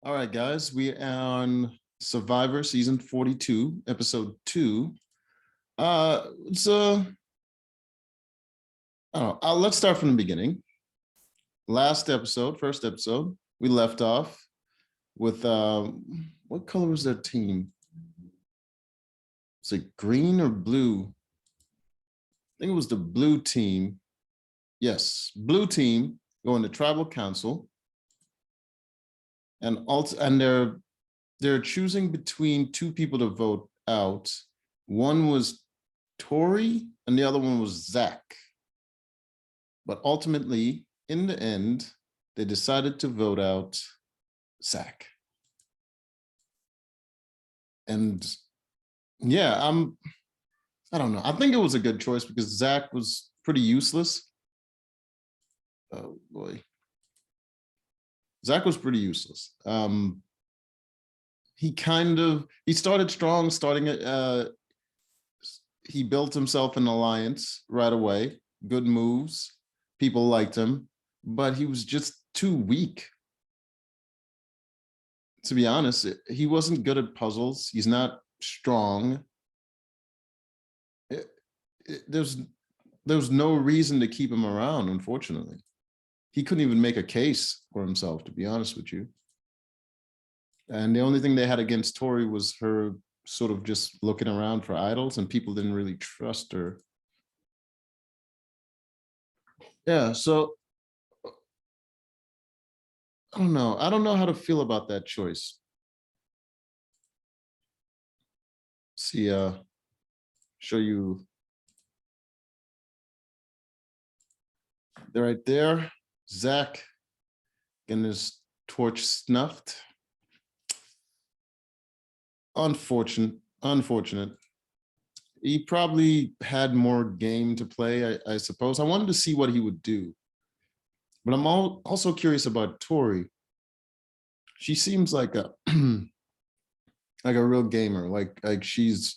All right, guys, we are on Survivor season 42, episode 2. It's I don't know. Let's start from the beginning. First episode, we left off with what color was their team? Is it green or blue? I think it was the blue team. Yes, blue team going to tribal council, and they're choosing between two people to vote out. One was Tori and the other one was Zach. But ultimately, in the end, they decided to vote out Zach. And yeah, I don't know. I think it was a good choice because Zach was pretty useless. Oh boy. Zach was pretty useless. He started strong, he built himself an alliance right away. Good moves. People liked him, but he was just too weak. To be honest, he wasn't good at puzzles. He's not strong. There's no reason to keep him around, unfortunately. He couldn't even make a case for himself, to be honest with you. And the only thing they had against Tori was her sort of just looking around for idols, and people didn't really trust her. Yeah, so I don't know. I don't know how to feel about that choice. See, show you. They're right there. Zach getting his torch snuffed. Unfortunate. He probably had more game to play, I suppose. I wanted to see what he would do. But I'm also curious about Tori. She seems like a like a real gamer. Like she's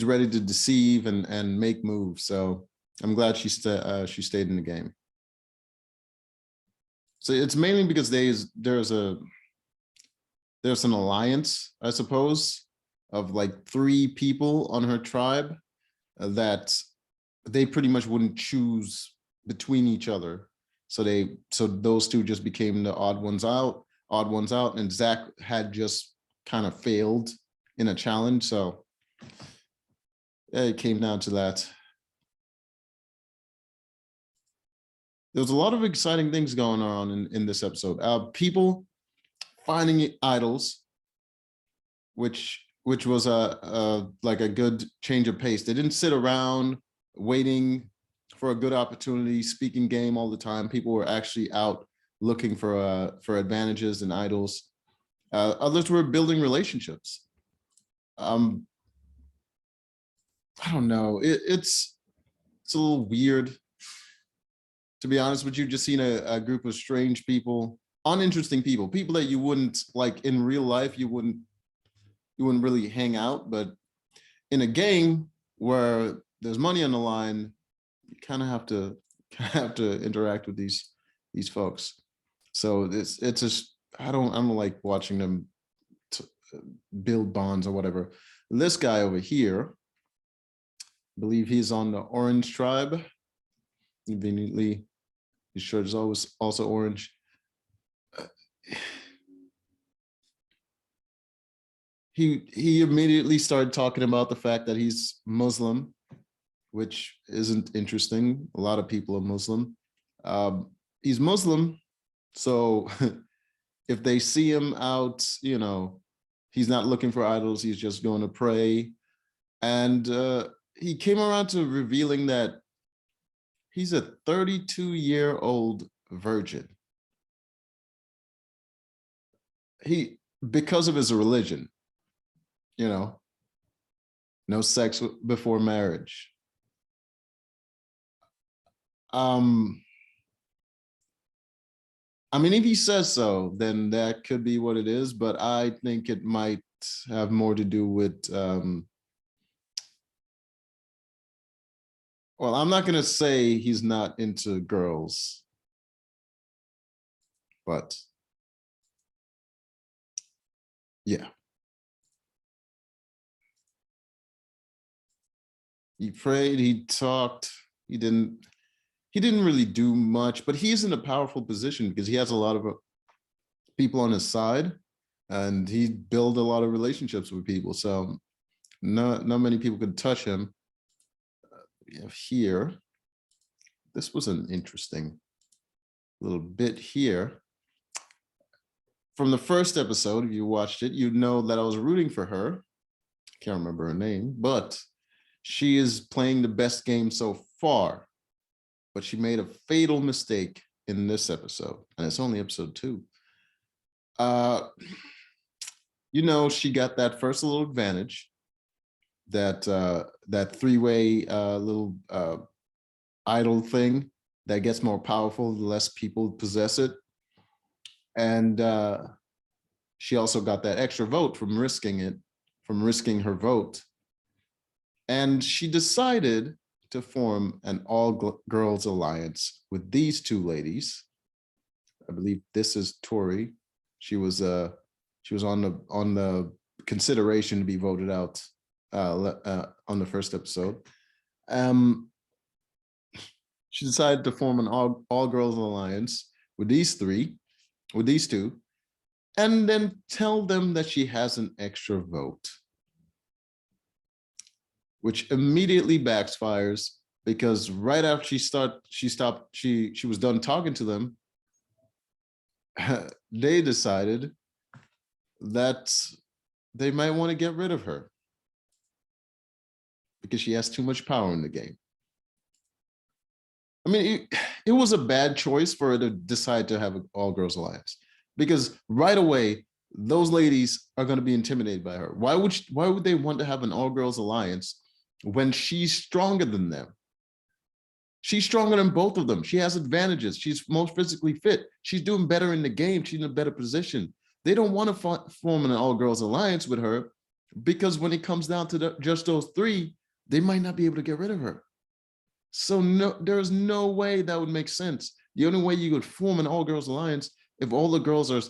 ready to deceive and make moves. So I'm glad she stayed in the game. So it's mainly because there's an alliance, I suppose, of like 3 people on her tribe that they pretty much wouldn't choose between each other. So those 2 just became the odd ones out, and Zach had just kind of failed in a challenge. So it came down to that. There's a lot of exciting things going on in this episode. People finding idols, which was like a good change of pace. They didn't sit around waiting for a good opportunity, speaking game all the time. People were actually out looking for advantages and idols. Others were building relationships. I don't know. It's a little weird, to be honest with you. Just seeing a group of strange people, uninteresting people that you wouldn't like in real life. You wouldn't really hang out, but in a game where there's money on the line, you kind of have to interact with these folks. So it's just I don't like watching them build bonds or whatever. This guy over here, I believe he's on the Orange tribe. Conveniently, his shirt is always also orange. He immediately started talking about the fact that he's Muslim, which isn't interesting. A lot of people are Muslim. He's Muslim, so if they see him out, he's not looking for idols. He's just going to pray. And he came around to revealing that he's a 32-year-old virgin. Because of his religion, no sex before marriage. I mean, if he says so, then that could be what it is, but I think it might have more to do with, well, I'm not going to say he's not into girls, but Yeah. He prayed, he talked, he didn't really do much, but he's in a powerful position because he has a lot of people on his side and he built a lot of relationships with people. So not many people could touch him. We have here, this was an interesting little bit here. From the first episode, if you watched it, you know that I was rooting for her. Can't remember her name, but she is playing the best game so far. But she made a fatal mistake in this episode, and it's only episode 2. You know, she got that first little advantage, that that three-way little idol thing that gets more powerful the less people possess it. And she also got that extra vote from risking her vote. And she decided to form an all-girls alliance with these 2 ladies. I believe this is Tori. She was on the consideration to be voted out on the first episode. She decided to form an all-girls alliance with these 2, and then tell them that she has an extra vote, which immediately backfires because right after she was done talking to them, they decided that they might want to get rid of her because she has too much power in the game. I mean, it was a bad choice for her to decide to have an all-girls alliance because right away, those ladies are going to be intimidated by her. Why would they want to have an all-girls alliance when she's stronger than them? She's stronger than both of them. She has advantages. She's most physically fit. She's doing better in the game. She's in a better position. They don't want to form an all-girls alliance with her because when it comes down to just those 3, they might not be able to get rid of her. So no, there's no way that would make sense. The only way you could form an all-girls alliance if all the girls are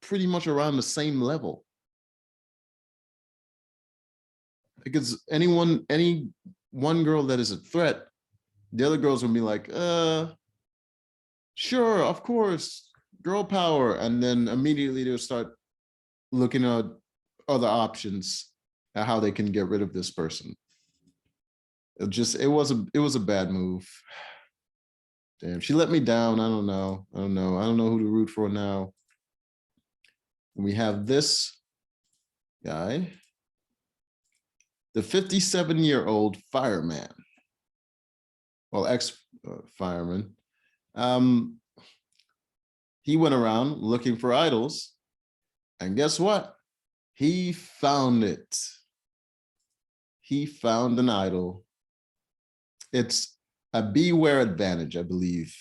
pretty much around the same level. Because any one girl that is a threat, the other girls will be like, sure, of course, girl power. And then immediately they'll start looking at other options at how they can get rid of this person. It was a bad move. Damn, she let me down. I don't know who to root for now. We have this guy, the 57-year-old fireman. Well, ex-fireman. He went around looking for idols, and guess what? He found it. He found an idol. It's a beware advantage, I believe.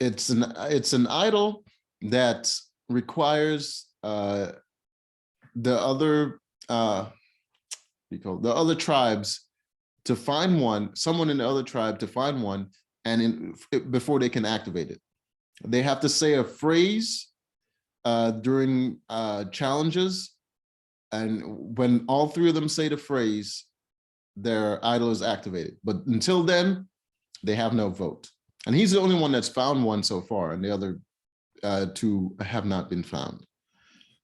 It's an idol that requires the other tribes to find one, someone in the other tribe to find one, and before they can activate it. They have to say a phrase during challenges, and when all 3 of them say the phrase, their idol is activated. But until then, they have no vote. And he's the only one that's found one so far, and the other 2 have not been found.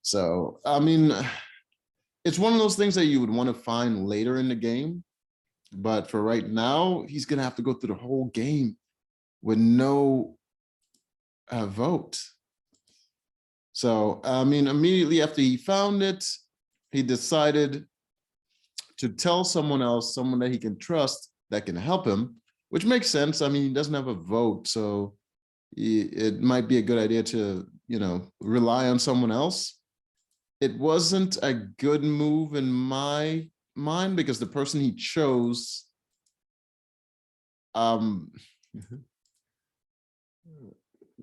So, I mean, it's one of those things that you would want to find later in the game. But for right now, he's going to have to go through the whole game with no vote. So, I mean, immediately after he found it, he decided to tell someone else, someone that he can trust that can help him, which makes sense. I mean, he doesn't have a vote, so it might be a good idea to, rely on someone else. It wasn't a good move in my mind because the person he chose, let's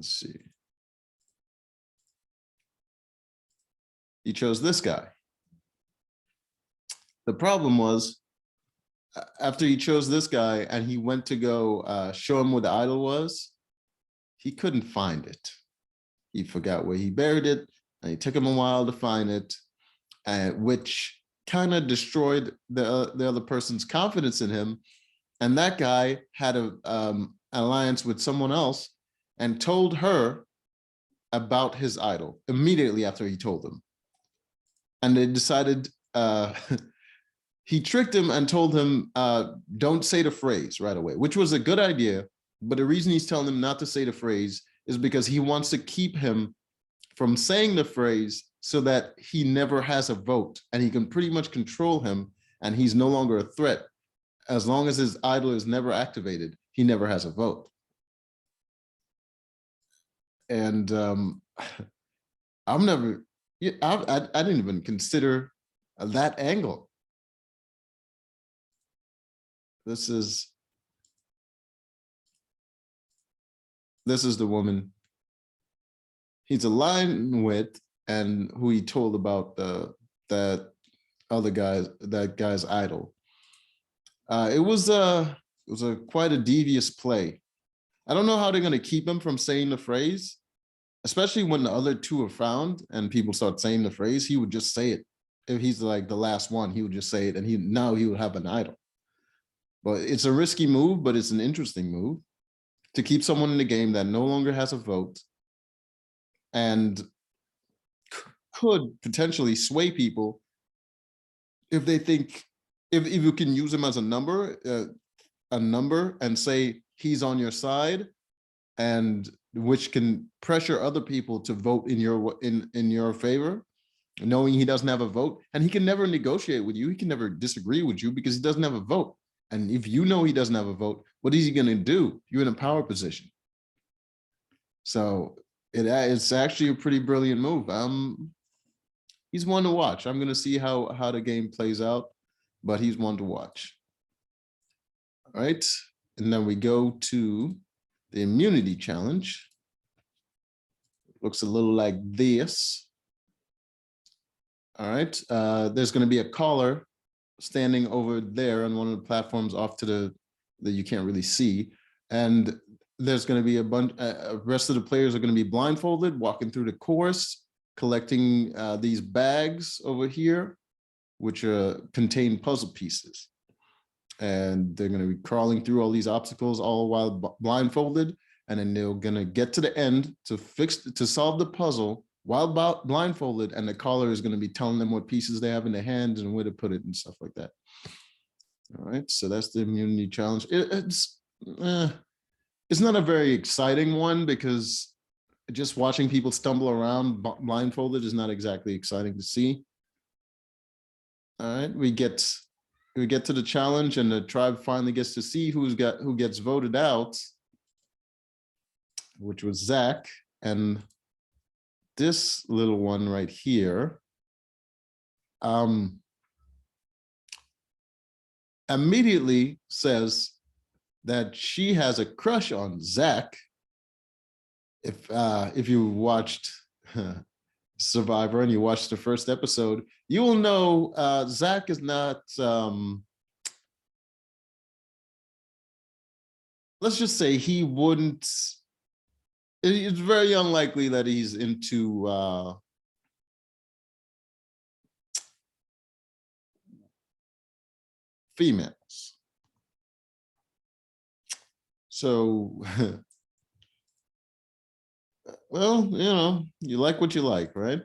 see. He chose this guy. The problem was, after he chose this guy and he went to go show him what the idol was, he couldn't find it. He forgot where he buried it. And it took him a while to find it, which kind of destroyed the other person's confidence in him. And that guy had a alliance with someone else and told her about his idol immediately after he told them. And they decided, he tricked him and told him, don't say the phrase right away, which was a good idea. But the reason he's telling him not to say the phrase is because he wants to keep him from saying the phrase so that he never has a vote and he can pretty much control him and he's no longer a threat. As long as his idol is never activated, he never has a vote. And I'm never, I didn't even consider that angle. This is the woman he's aligned with and who he told about that guy's idol. It was quite a devious play. I don't know how they're going to keep him from saying the phrase, especially when the other two are found and people start saying the phrase. He would just say it. If he's like the last one, he would just say it, and now he would have an idol. But it's a risky move, but it's an interesting move to keep someone in the game that no longer has a vote and could potentially sway people if they think, if you can use him as a number and say he's on your side, and which can pressure other people to vote in your favor, knowing he doesn't have a vote, and he can never negotiate with you. He can never disagree with you because he doesn't have a vote. And if you know he doesn't have a vote, what is he going to do? You're in a power position. So it's actually a pretty brilliant move. He's one to watch. I'm going to see how the game plays out, but he's one to watch. All right. And then we go to the immunity challenge. Looks a little like this. All right. There's going to be a caller standing over there on one of the platforms off to the that you can't really see. And there's going to be a bunch, rest of the players are going to be blindfolded, walking through the course, collecting these bags over here, which contain puzzle pieces. And they're going to be crawling through all these obstacles all while blindfolded. And then they're going to get to the end to solve the puzzle while blindfolded. And the caller is going to be telling them what pieces they have in their hands and where to put it and stuff like that. All right, so that's the immunity challenge. It's not a very exciting one because just watching people stumble around blindfolded is not exactly exciting to see. All right, we get to the challenge, and the tribe finally gets to see who gets voted out, which was Zach, and this little one right here. Immediately says that she has a crush on Zach. If you watched Survivor and you watched the first episode, you will know Zach is not, let's just say he wouldn't, it's very unlikely that he's into females. So, well, you know, you like what you like, right?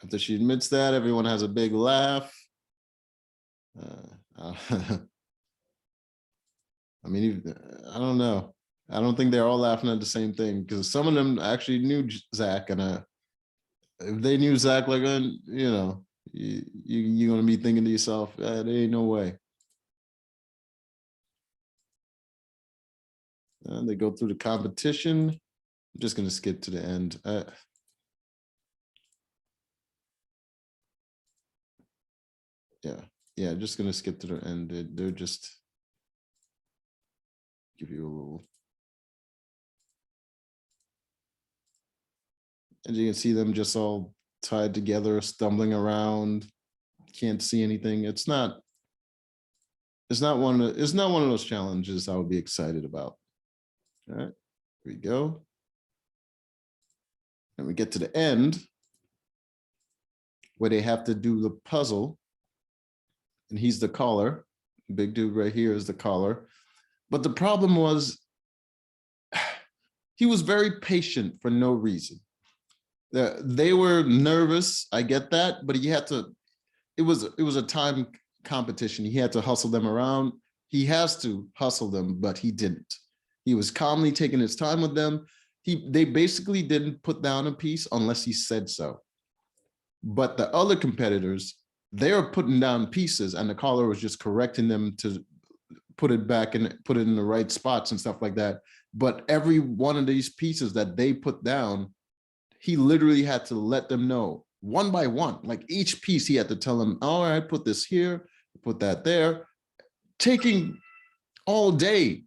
After she admits that, everyone has a big laugh. I mean, I don't know. I don't think they're all laughing at the same thing, because some of them actually knew Zach, and if they knew Zach, like, you know, you're gonna be thinking to yourself, there ain't no way. And they go through the competition. I'm just gonna skip to the end. Yeah, just gonna skip to the end. They're just give you a little. And you can see them just all tied together, stumbling around, can't see anything. It's not one of those challenges I would be excited about. All right, here we go. And we get to the end where they have to do the puzzle. And he's the caller. Big dude right here is the caller. But the problem was he was very patient for no reason. They were nervous. I get that, but he had to, it was a time competition. He had to hustle them around. He has to hustle them, but he didn't. He was calmly taking his time with them. They basically didn't put down a piece unless he said so. But the other competitors, they are putting down pieces, and the caller was just correcting them to put it back and put it in the right spots and stuff like that. But every one of these pieces that they put down, he literally had to let them know one by one. Like each piece, he had to tell them, all right, put this here, put that there, taking all day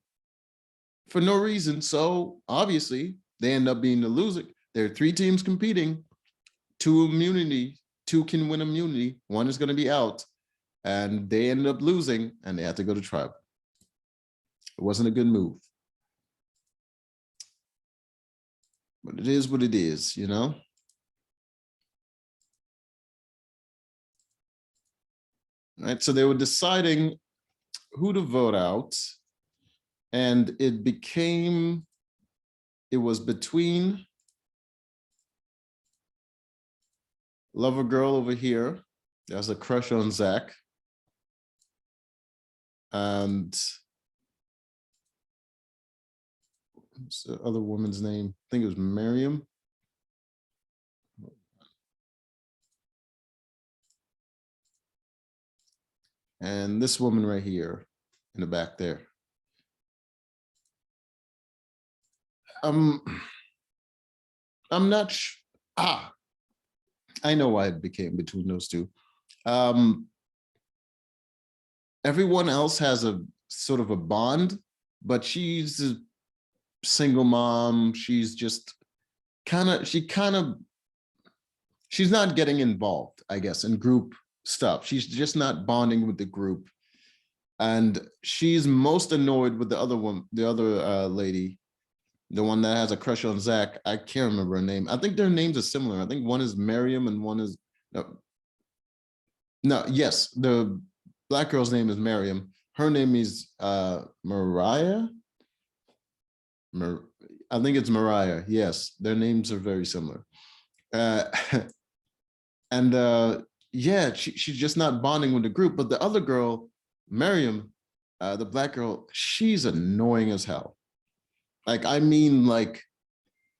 for no reason. So obviously they end up being the loser. There are 3 teams competing, 2 immunity, 2 can win immunity, 1 is going to be out, and they ended up losing and they had to go to tribal. It wasn't a good move. But it is what it is, you know? All right, so they were deciding who to vote out, and it was between Lover Girl over here. There's a crush on Zach. And what's the other woman's name? I think it was Miriam. And this woman right here in the back there. I'm not I know why it became between those 2. Everyone else has a sort of a bond, but she's a single mom. She's just she's not getting involved, I guess, in group stuff. She's just not bonding with the group. And she's most annoyed with the other one, the other lady, the one that has a crush on Zach. I can't remember her name. I think their names are similar. I think one is Miriam and one is, yes, the black girl's name is Miriam. Her name is Mariah. I think it's Mariah. Yes, their names are very similar. And yeah, she's just not bonding with the group. But the other girl, Miriam, the black girl, she's annoying as hell. Like, I mean, like,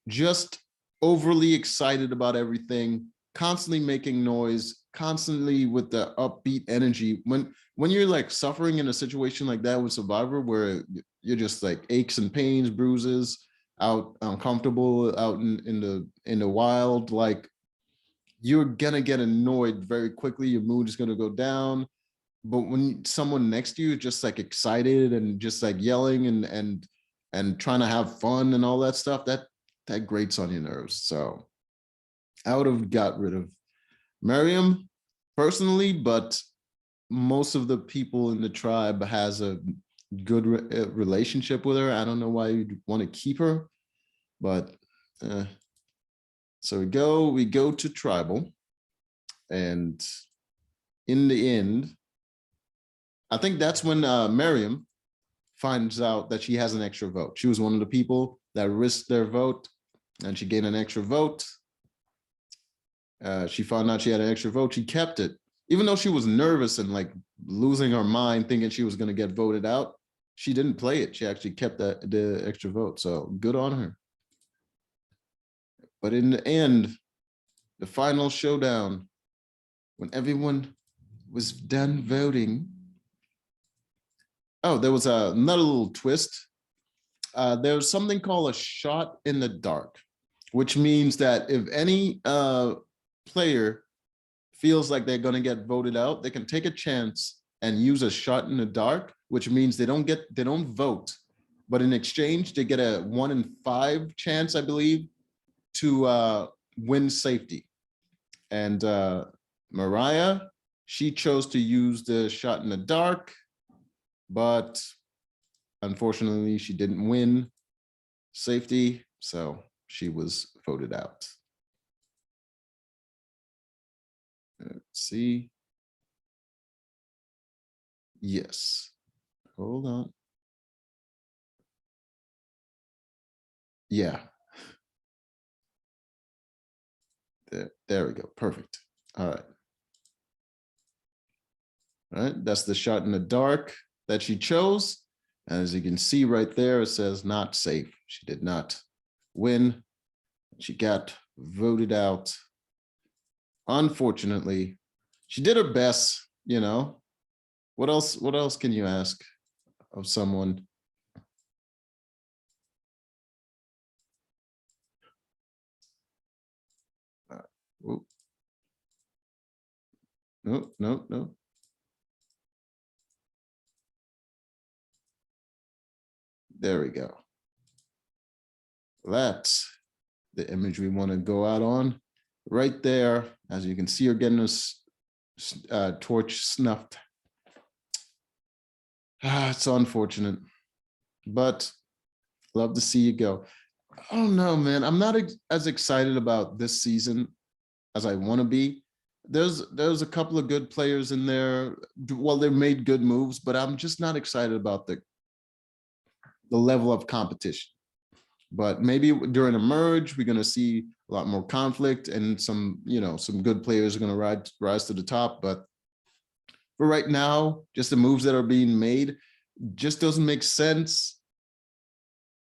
just overly excited about everything, constantly making noise, constantly with the upbeat energy. When you're like suffering in a situation like that with Survivor, where you're just like aches and pains, bruises, out uncomfortable, out in the wild, like, you're gonna get annoyed very quickly. Your mood is gonna go down. But when someone next to you is just like excited and just like yelling and trying to have fun and all that stuff, that grates on your nerves. So I would have got rid of Miriam personally, but most of the people in the tribe has a good relationship with her. I don't know why you'd want to keep her, but so we go to tribal, and in the end, I think that's when Miriam finds out that she has an extra vote. She was one of the people that risked their vote, and she gained an extra vote. She found out she had an extra vote. She kept it, even though she was nervous and like losing her mind, thinking she was going to get voted out. She didn't play it. She actually kept the extra vote. So good on her. But in the end, the final showdown, when everyone was done voting, oh, there was another little twist. There was something called a shot in the dark, which means that if any player feels like they're going to get voted out, they can take a chance and use a shot in the dark, which means they don't vote, but in exchange they get a 1 in 5 chance, I believe, to win safety. And Mariah, she chose to use the shot in the dark, but unfortunately she didn't win safety, so she was voted out. Let's see. Yes. Hold on. Yeah. There we go. Perfect. All right. All right. That's the shot in the dark that she chose. And as you can see right there, it says not safe. She did not win. She got voted out. Unfortunately, she did her best, you know. What else can you ask of someone? Oh, no, no, no. There we go. That's the image we want to go out on. Right there, as you can see, you're getting this torch snuffed. It's unfortunate, but love to see you go. I don't know, man. I'm not as excited about this season as I want to be. There's a couple of good players in there. Well, they made good moves, but I'm just not excited about the level of competition. But maybe during a merge, we're going to see a lot more conflict and some, some good players are going to rise to the top. But for right now, just the moves that are being made just doesn't make sense.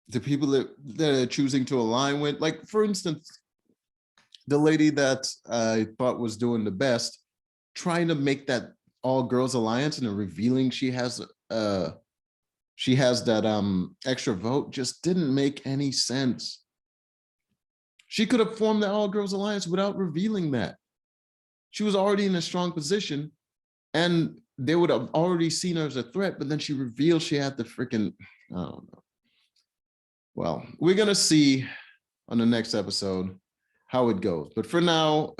The people that are choosing to align with, like, for instance, the lady that I thought was doing the best, trying to make that all girls alliance and revealing she has that extra vote just didn't make any sense. She could have formed the all girls alliance without revealing that. She was already in a strong position and they would have already seen her as a threat, but then she revealed she had the freaking, I don't know. Well, we're going to see on the next episode how it goes. But for now,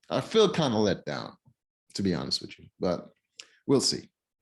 I feel kind of let down, to be honest with you, but we'll see.